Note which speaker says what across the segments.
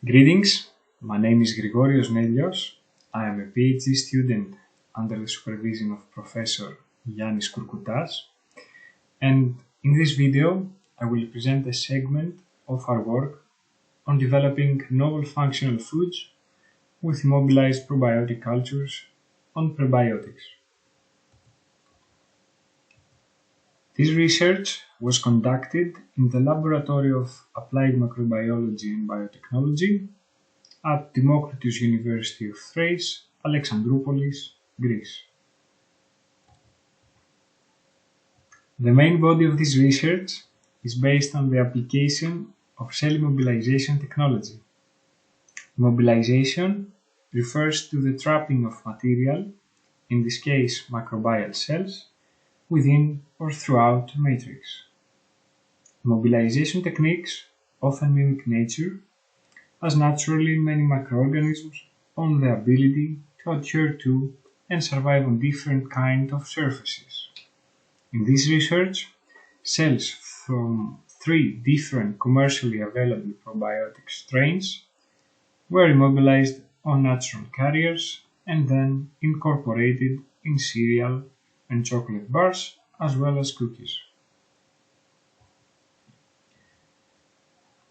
Speaker 1: Greetings, my name is Grigorios Nelios. I am a Ph.D. student under the supervision of Professor Yiannis Kourkoutas, and in this video I will present a segment of our work on developing novel functional foods with immobilized probiotic cultures on prebiotics. This research was conducted in the Laboratory of Applied Microbiology and Biotechnology at Democritus University of Thrace, Alexandroupolis, Greece. The main body of this research is based on the application of cell immobilization technology. Immobilization refers to the trapping of material, in this case microbial cells, within or throughout a matrix. Immobilization techniques often mimic nature, as naturally many microorganisms own the ability to adhere to and survive on different kinds of surfaces. In this research, cells from 3 different commercially available probiotic strains were immobilized on natural carriers and then incorporated in cereal and chocolate bars, as well as cookies.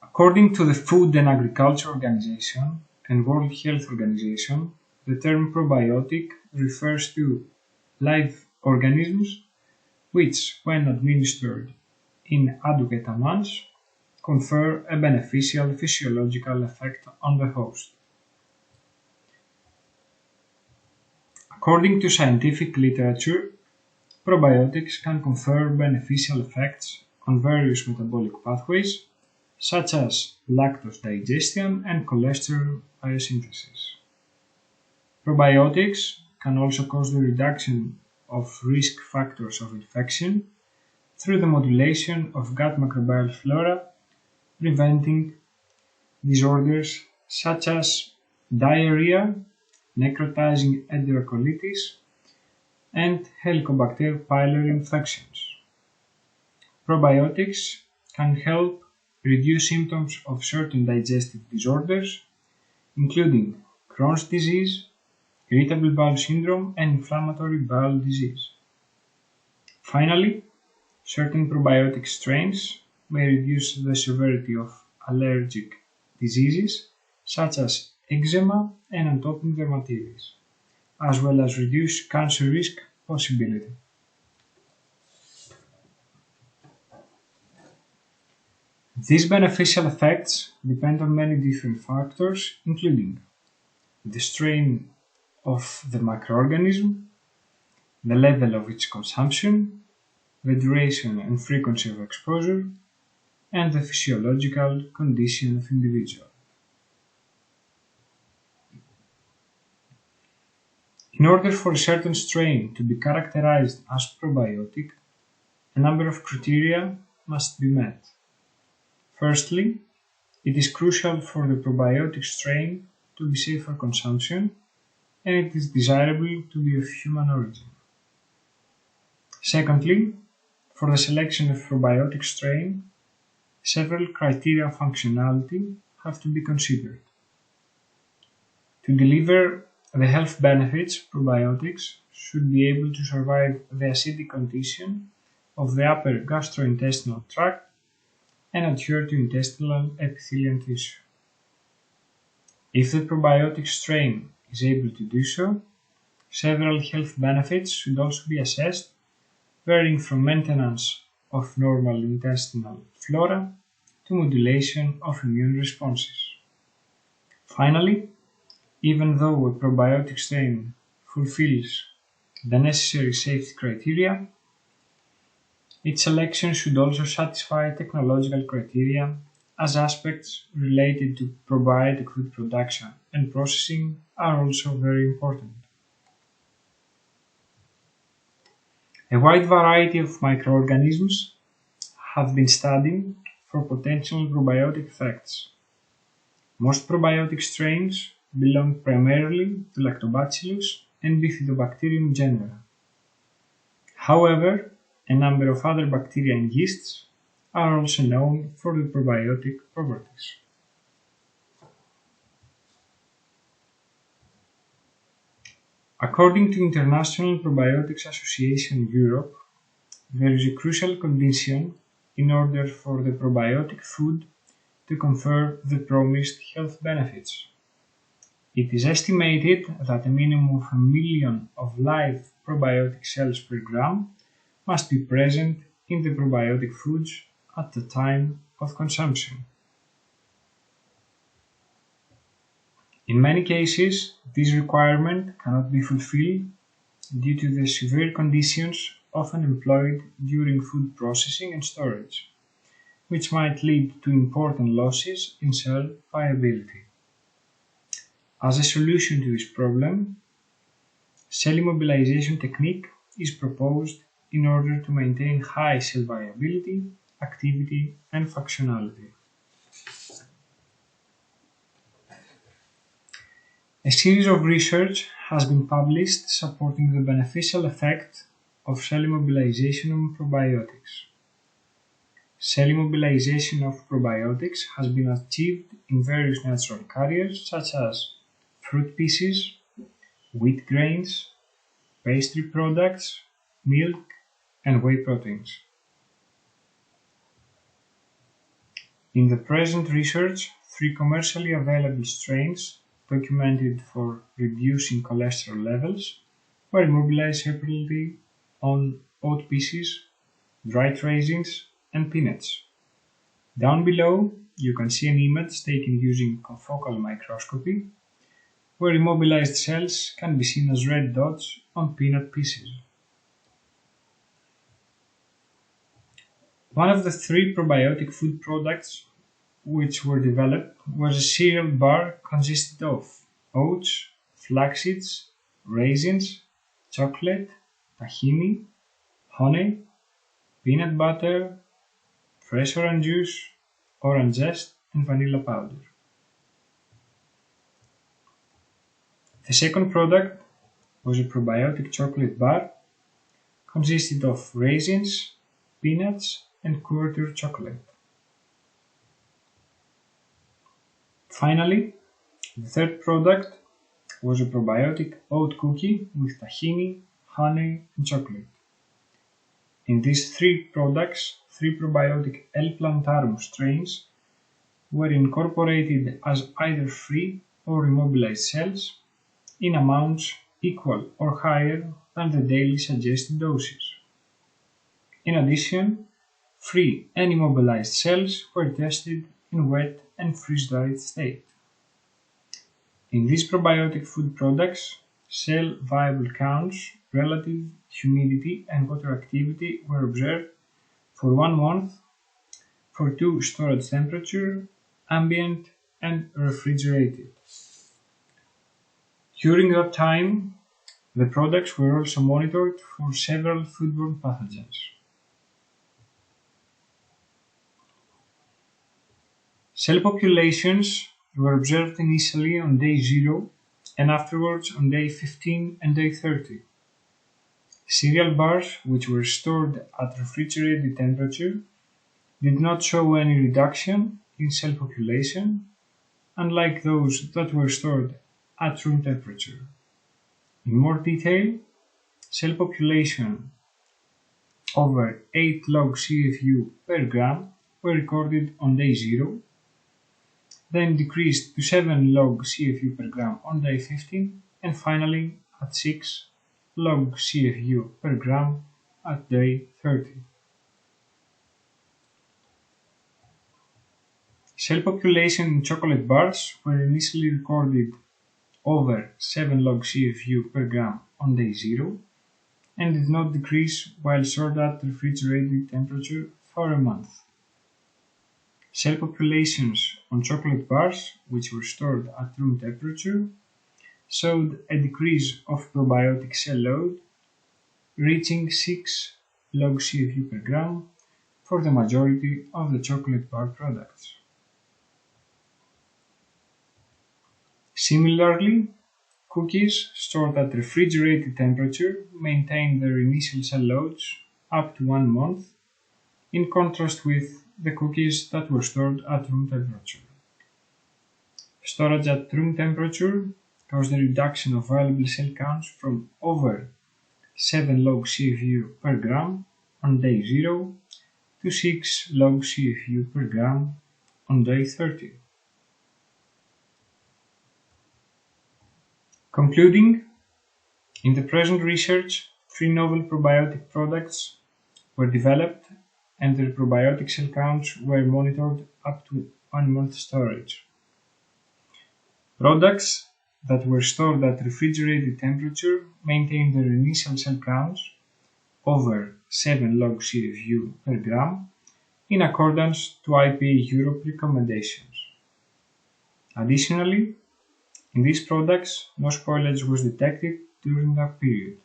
Speaker 1: According to the Food and Agriculture Organization and World Health Organization, the term probiotic refers to live organisms which, when administered in adequate amounts, confer a beneficial physiological effect on the host. According to scientific literature, probiotics can confer beneficial effects on various metabolic pathways, such as lactose digestion and cholesterol biosynthesis. Probiotics can also cause the reduction of risk factors of infection through the modulation of gut microbial flora, preventing disorders such as diarrhea, necrotizing enterocolitis, and Helicobacter pylori infections. Probiotics can help reduce symptoms of certain digestive disorders, including Crohn's disease, irritable bowel syndrome, and inflammatory bowel disease. Finally, certain probiotic strains may reduce the severity of allergic diseases such as eczema and atopic dermatitis, as well as reduce cancer risk possibility. These beneficial effects depend on many different factors, including the strain of the microorganism, the level of its consumption, the duration and frequency of exposure, and the physiological condition of individual. In order for a certain strain to be characterized as probiotic, a number of criteria must be met. Firstly, it is crucial for the probiotic strain to be safe for consumption, and it is desirable to be of human origin. Secondly, for the selection of probiotic strain, several criteria of functionality have to be considered. To deliver the health benefits, probiotics should be able to survive the acidic condition of the upper gastrointestinal tract and adhere to intestinal epithelial tissue. If the probiotic strain is able to do so, several health benefits should also be assessed, varying from maintenance of normal intestinal flora to modulation of immune responses. Finally, even though a probiotic strain fulfills the necessary safety criteria, its selection should also satisfy technological criteria, as aspects related to probiotic food production and processing are also very important. A wide variety of microorganisms have been studied for potential probiotic effects. Most probiotic strains belong primarily to Lactobacillus and Bifidobacterium genera. However, a number of other bacteria and yeasts are also known for the probiotic properties. According to International Probiotics Association Europe, there is a crucial condition in order for the probiotic food to confer the promised health benefits. It is estimated that a minimum of 1 million of live probiotic cells per gram must be present in the probiotic foods at the time of consumption. In many cases, this requirement cannot be fulfilled due to the severe conditions often employed during food processing and storage, which might lead to important losses in cell viability. As a solution to this problem, cell immobilization technique is proposed in order to maintain high cell viability, activity, and functionality. A series of research has been published supporting the beneficial effect of cell immobilization on probiotics. Cell immobilization of probiotics has been achieved in various natural carriers such as fruit pieces, wheat grains, pastry products, milk, and whey proteins. In the present research, 3 commercially available strains documented for reducing cholesterol levels were immobilized separately on oat pieces, dried raisins, and peanuts. Down below, you can see an image taken using confocal microscopy, where immobilized cells can be seen as red dots on peanut pieces. One of the 3 probiotic food products which were developed was a cereal bar consisted of oats, flax seeds, raisins, chocolate, tahini, honey, peanut butter, fresh orange juice, orange zest, and vanilla powder. The second product was a probiotic chocolate bar consisted of raisins, peanuts, and quarter chocolate. Finally, the third product was a probiotic oat cookie with tahini, honey, and chocolate. In these 3 products, 3 probiotic L. plantarum strains were incorporated as either free or immobilized cells in amounts equal or higher than the daily suggested doses. In addition, free and immobilized cells were tested in wet and freeze-dried state. In these probiotic food products, cell viable counts, relative humidity, and water activity were observed for 1 month for 2 storage temperature, ambient, and refrigerated. During that time, the products were also monitored for several foodborne pathogens. Cell populations were observed initially on day 0 and afterwards on day 15 and day 30. Cereal bars, which were stored at refrigerated temperature, did not show any reduction in cell population, unlike those that were stored at room temperature. In more detail, cell population over 8 log CFU per gram were recorded on day 0, then decreased to 7 log CFU per gram on day 15, and finally at 6 log CFU per gram at day 30. Cell population in chocolate bars were initially recorded over 7 log CFU per gram on day 0 and did not decrease while stored at refrigerated temperature for a month. Cell populations on chocolate bars, which were stored at room temperature, showed a decrease of probiotic cell load, reaching 6 log CFU per gram for the majority of the chocolate bar products. Similarly, cookies stored at refrigerated temperature maintained their initial cell loads up to 1 month, in contrast with the cookies that were stored at room temperature. Storage at room temperature caused a reduction of viable cell counts from over 7 log CFU per gram on day 0 to 6 log CFU per gram on day 30. Concluding, in the present research, 3 novel probiotic products were developed and their probiotic cell counts were monitored up to 1 month storage. Products that were stored at refrigerated temperature maintained their initial cell counts over 7 log CFU per gram in accordance to IPA Europe recommendations. Additionally, in these products, no spoilage was detected during that period.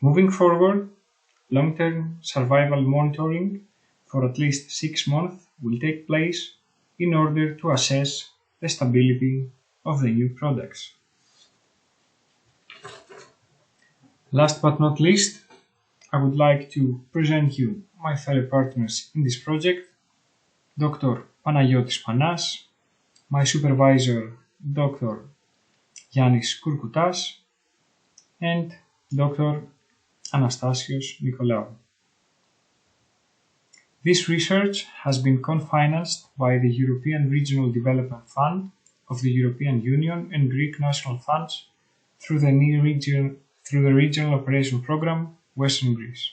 Speaker 1: Moving forward, long-term survival monitoring for at least 6 months will take place in order to assess the stability of the new products. Last but not least, I would like to present you my fellow partners in this project, Dr. Panagiotis Panas, my supervisor, Dr. Yiannis Kourkoutas, and Dr. Anastasios Nicolaou. This research has been co-financed by the European Regional Development Fund of the European Union and Greek National Funds through the Regional Operation Programme Western Greece.